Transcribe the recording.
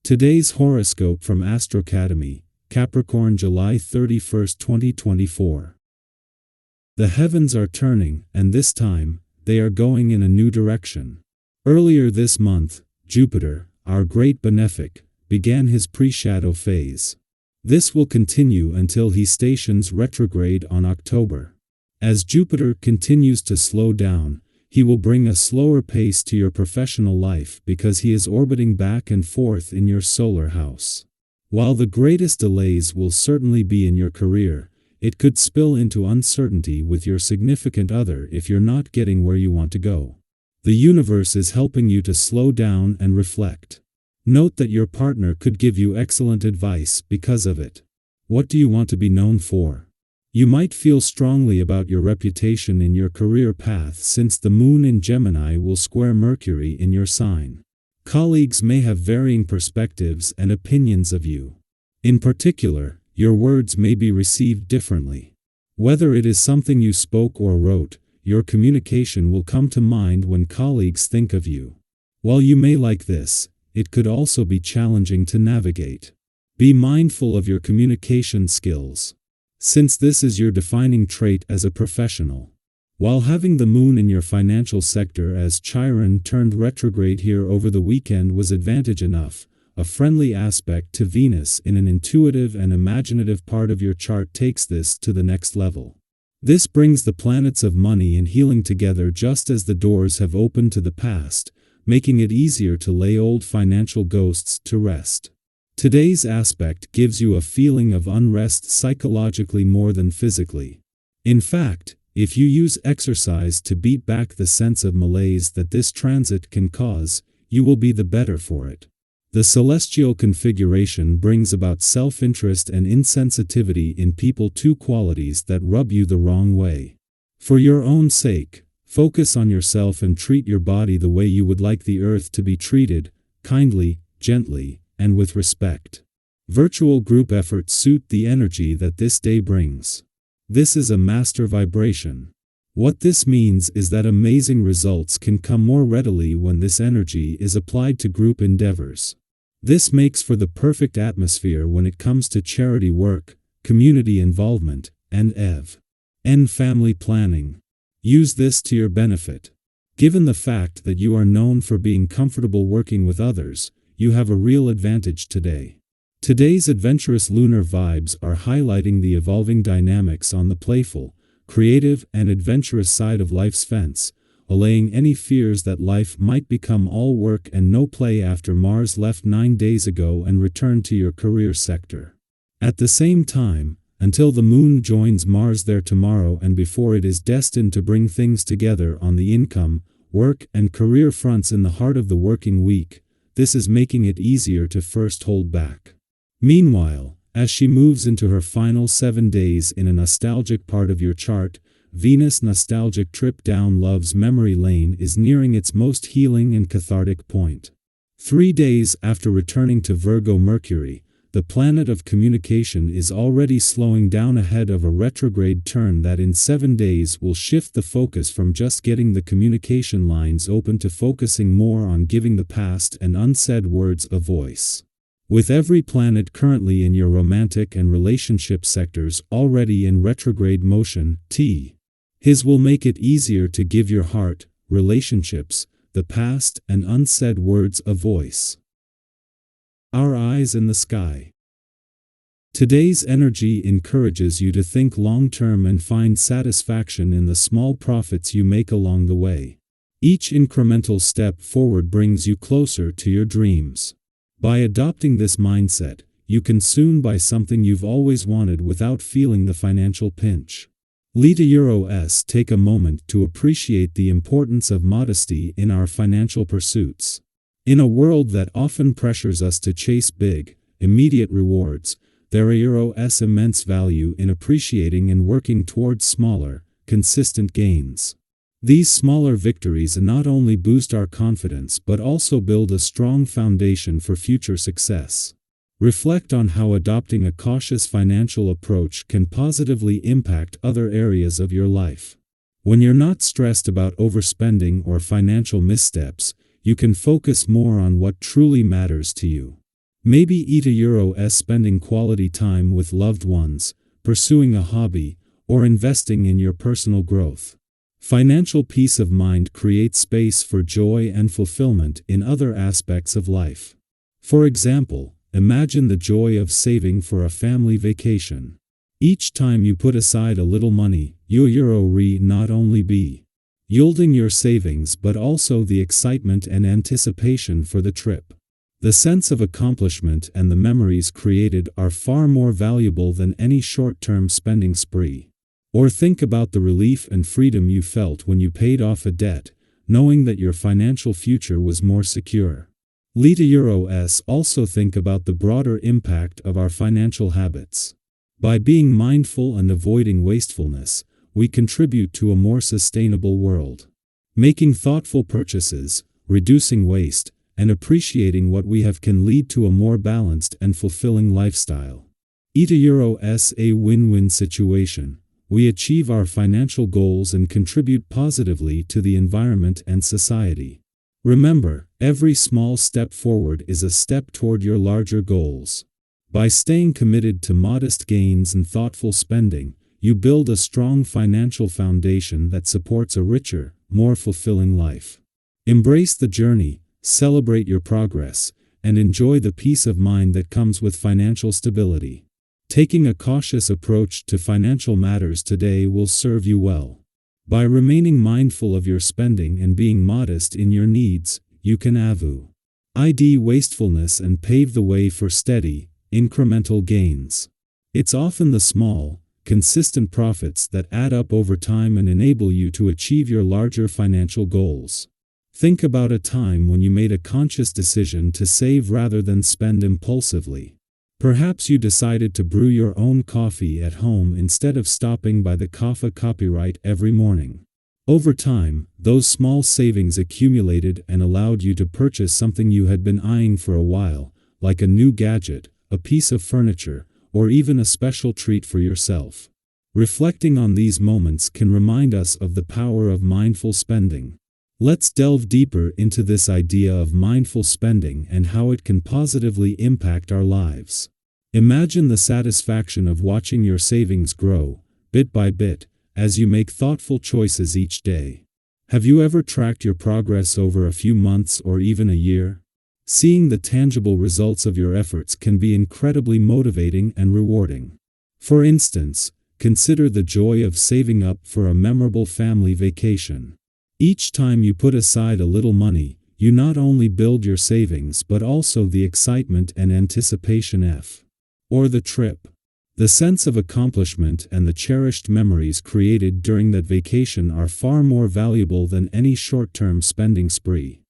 Today's horoscope from AstroCademy, Capricorn, July 31, 2024. The heavens are turning, and this time, they are going in a new direction. Earlier this month, Jupiter, our great benefic, began his pre-shadow phase. This will continue until he stations retrograde on October. As Jupiter continues to slow down, he will bring a slower pace to your professional life because he is orbiting back and forth in your solar house. While the greatest delays will certainly be in your career, it could spill into uncertainty with your significant other if you're not getting where you want to go. The universe is helping you to slow down and reflect. Note that your partner could give you excellent advice because of it. What do you want to be known for? You might feel strongly about your reputation in your career path since the moon in Gemini will square Mercury in your sign. Colleagues may have varying perspectives and opinions of you. In particular, your words may be received differently. Whether it is something you spoke or wrote, your communication will come to mind when colleagues think of you. While you may like this, it could also be challenging to navigate. Be mindful of your communication skills, since this is your defining trait as a professional. While having the moon in your financial sector as Chiron turned retrograde here over the weekend was advantage enough, a friendly aspect to Venus in an intuitive and imaginative part of your chart takes this to the next level. This brings the planets of money and healing together just as the doors have opened to the past, making it easier to lay old financial ghosts to rest. Today's aspect gives you a feeling of unrest psychologically more than physically. In fact, if you use exercise to beat back the sense of malaise that this transit can cause, you will be the better for it. The celestial configuration brings about self-interest and insensitivity in people, two qualities that rub you the wrong way. For your own sake, focus on yourself and treat your body the way you would like the earth to be treated, kindly, gently, and with respect. Virtual group efforts suit the energy that this day brings. This is a master vibration. What this means is that amazing results can come more readily when this energy is applied to group endeavors. This makes for the perfect atmosphere when it comes to charity work, community involvement, and family planning. Use this to your benefit. Given the fact that you are known for being comfortable working with others, you have a real advantage today. Today's adventurous lunar vibes are highlighting the evolving dynamics on the playful, creative, and adventurous side of life's fence, allaying any fears that life might become all work and no play after Mars left 9 days ago and returned to your career sector. At the same time, until the moon joins Mars there tomorrow and before it is destined to bring things together on the income, work, and career fronts in the heart of the working week, this is making it easier to first hold back. Meanwhile, as she moves into her final 7 days in a nostalgic part of your chart, Venus' nostalgic trip down love's memory lane is nearing its most healing and cathartic point. 3 days after returning to Virgo, Mercury, the planet of communication is already slowing down ahead of a retrograde turn that in 7 days will shift the focus from just getting the communication lines open to focusing more on giving the past and unsaid words a voice. With every planet currently in your romantic and relationship sectors already in retrograde motion, his will make it easier to give your heart, relationships, the past, and unsaid words a voice. Our eyes in the sky. Today's energy encourages you to think long-term and find satisfaction in the small profits you make along the way. Each incremental step forward brings you closer to your dreams. By adopting this mindset, you can soon buy something you've always wanted without feeling the financial pinch. Take a moment to appreciate the importance of modesty in our financial pursuits. In a world that often pressures us to chase big, immediate rewards, there is immense value in appreciating and working towards smaller, consistent gains. These smaller victories not only boost our confidence but also build a strong foundation for future success. Reflect on how adopting a cautious financial approach can positively impact other areas of your life. When you're not stressed about overspending or financial missteps, you can focus more on what truly matters to you. Maybe euro spending quality time with loved ones, pursuing a hobby, or investing in your personal growth. Financial peace of mind creates space for joy and fulfillment in other aspects of life. For example, imagine the joy of saving for a family vacation. Each time you put aside a little money, euro not only be yielding your savings but also the excitement and anticipation for the trip. The sense of accomplishment and the memories created are far more valuable than any short-term spending spree. Or think about the relief and freedom you felt when you paid off a debt, knowing that your financial future was more secure. Euros also think about the broader impact of our financial habits. By being mindful and avoiding wastefulness, we contribute to a more sustainable world. Making thoughtful purchases, reducing waste, and appreciating what we have can lead to a more balanced and fulfilling lifestyle. Euros a win-win situation. We achieve our financial goals and contribute positively to the environment and society. Remember, every small step forward is a step toward your larger goals. By staying committed to modest gains and thoughtful spending, you build a strong financial foundation that supports a richer, more fulfilling life. Embrace the journey, celebrate your progress, and enjoy the peace of mind that comes with financial stability. Taking a cautious approach to financial matters today will serve you well. By remaining mindful of your spending and being modest in your needs, you can avoid wastefulness and pave the way for steady, incremental gains. It's often the small, consistent profits that add up over time and enable you to achieve your larger financial goals. Think about a time when you made a conscious decision to save rather than spend impulsively. Perhaps you decided to brew your own coffee at home instead of stopping by the coffee copyright every morning. Over time, those small savings accumulated and allowed you to purchase something you had been eyeing for a while, like a new gadget, a piece of furniture, or even a special treat for yourself. Reflecting on these moments can remind us of the power of mindful spending. Let's delve deeper into this idea of mindful spending and how it can positively impact our lives. Imagine the satisfaction of watching your savings grow, bit by bit, as you make thoughtful choices each day. Have you ever tracked your progress over a few months or even a year? Seeing the tangible results of your efforts can be incredibly motivating and rewarding. For instance, consider the joy of saving up for a memorable family vacation. Each time you put aside a little money, you not only build your savings but also the excitement and anticipation or the trip. The sense of accomplishment and the cherished memories created during that vacation are far more valuable than any short-term spending spree.